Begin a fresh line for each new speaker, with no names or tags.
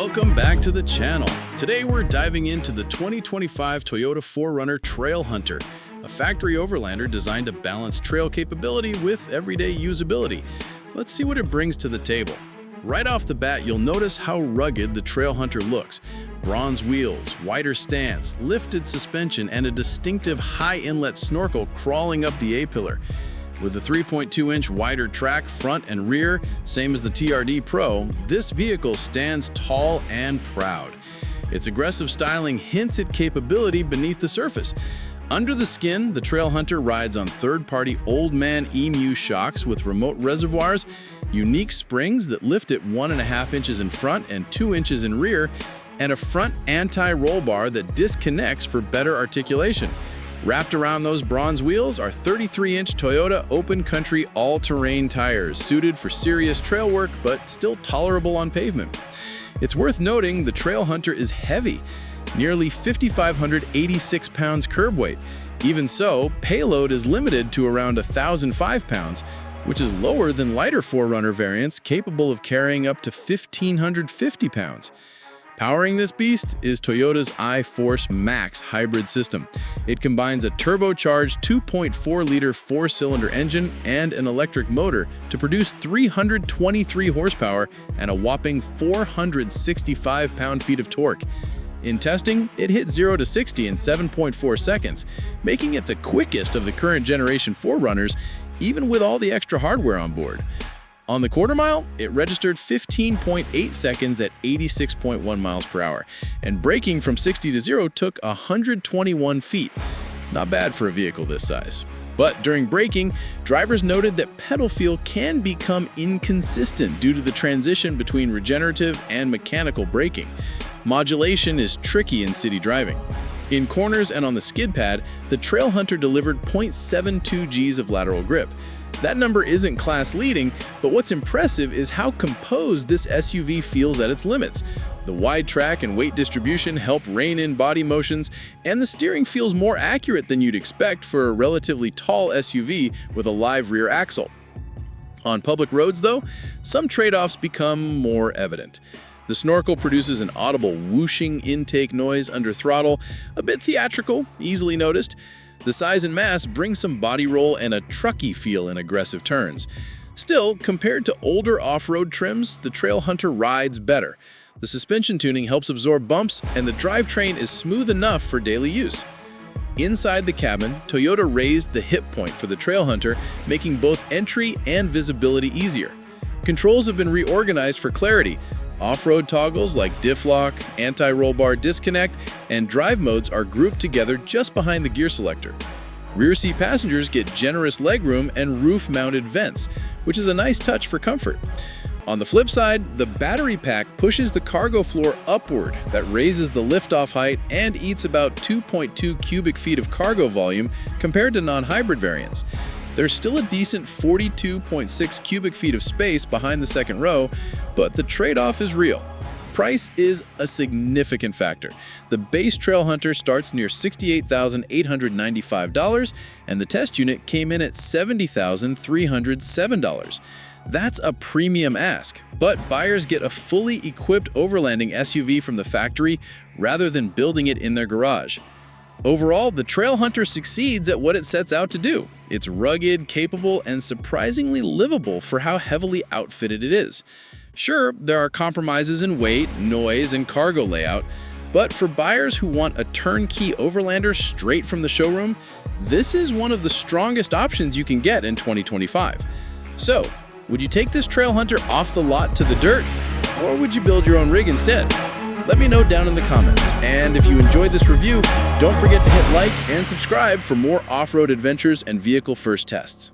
Welcome back to the channel. Today we're diving into the 2025 Toyota 4Runner Trailhunter, a factory overlander designed to balance trail capability with everyday usability. Let's see what it brings to the table. Right off the bat, you'll notice how rugged the Trailhunter looks. Bronze wheels, wider stance, lifted suspension, and a distinctive high inlet snorkel crawling up the A-pillar. With a 3.2-inch wider track front and rear, same as the TRD Pro, this vehicle stands tall and proud. Its aggressive styling hints at capability beneath the surface. Under the skin, the Trailhunter rides on third-party old Man Emu shocks with remote reservoirs, unique springs that lift at 1.5 inches in front and 2 inches in rear, and a front anti-roll bar that disconnects for better articulation. Wrapped around those bronze wheels are 33-inch Toyota open country all-terrain tires, suited for serious trail work but still tolerable on pavement. It's worth noting the Trailhunter is heavy, nearly 5,586 pounds curb weight. Even so, payload is limited to around 1,005 pounds, which is lower than lighter 4Runner variants capable of carrying up to 1,550 pounds. Powering this beast is Toyota's iForce Max hybrid system. It combines a turbocharged 2.4-liter four-cylinder engine and an electric motor to produce 323 horsepower and a whopping 465 pound-feet of torque. In testing, it hit 0 to 60 in 7.4 seconds, making it the quickest of the current generation 4Runners, even with all the extra hardware on board. On the quarter mile, it registered 15.8 seconds at 86.1 miles per hour, and braking from 60 to 0 took 121 feet. Not bad for a vehicle this size. But during braking, drivers noted that pedal feel can become inconsistent due to the transition between regenerative and mechanical braking. Modulation is tricky in city driving. In corners and on the skid pad, the Trailhunter delivered 0.72 Gs of lateral grip. That number isn't class-leading, but what's impressive is how composed this SUV feels at its limits. The wide track and weight distribution help rein in body motions, and the steering feels more accurate than you'd expect for a relatively tall SUV with a live rear axle. On public roads, though, some trade-offs become more evident. The snorkel produces an audible whooshing intake noise under throttle, a bit theatrical, easily noticed. The size and mass bring some body roll and a trucky feel in aggressive turns. Still, compared to older off-road trims, the Trailhunter rides better. The suspension tuning helps absorb bumps, and the drivetrain is smooth enough for daily use. Inside the cabin, Toyota raised the hip point for the Trailhunter, making both entry and visibility easier. Controls have been reorganized for clarity. Off-road toggles like diff lock, anti-roll bar disconnect, and drive modes are grouped together just behind the gear selector. Rear seat passengers get generous legroom and roof-mounted vents, which is a nice touch for comfort. On the flip side, the battery pack pushes the cargo floor upward. That raises the liftoff height and eats about 2.2 cubic feet of cargo volume compared to non-hybrid variants. There's still a decent 42.6 cubic feet of space behind the second row, but the trade-off is real. Price is a significant factor. The base Trailhunter starts near $68,895, and the test unit came in at $70,307. That's a premium ask, but buyers get a fully equipped overlanding SUV from the factory rather than building it in their garage. Overall, the Trailhunter succeeds at what it sets out to do. It's rugged, capable, and surprisingly livable for how heavily outfitted it is. Sure, there are compromises in weight, noise, and cargo layout, but for buyers who want a turnkey overlander straight from the showroom, this is one of the strongest options you can get in 2025. So, would you take this Trailhunter off the lot to the dirt, or would you build your own rig instead? Let me know down in the comments, and if you enjoyed this review, don't forget to hit like and subscribe for more off-road adventures and vehicle first tests.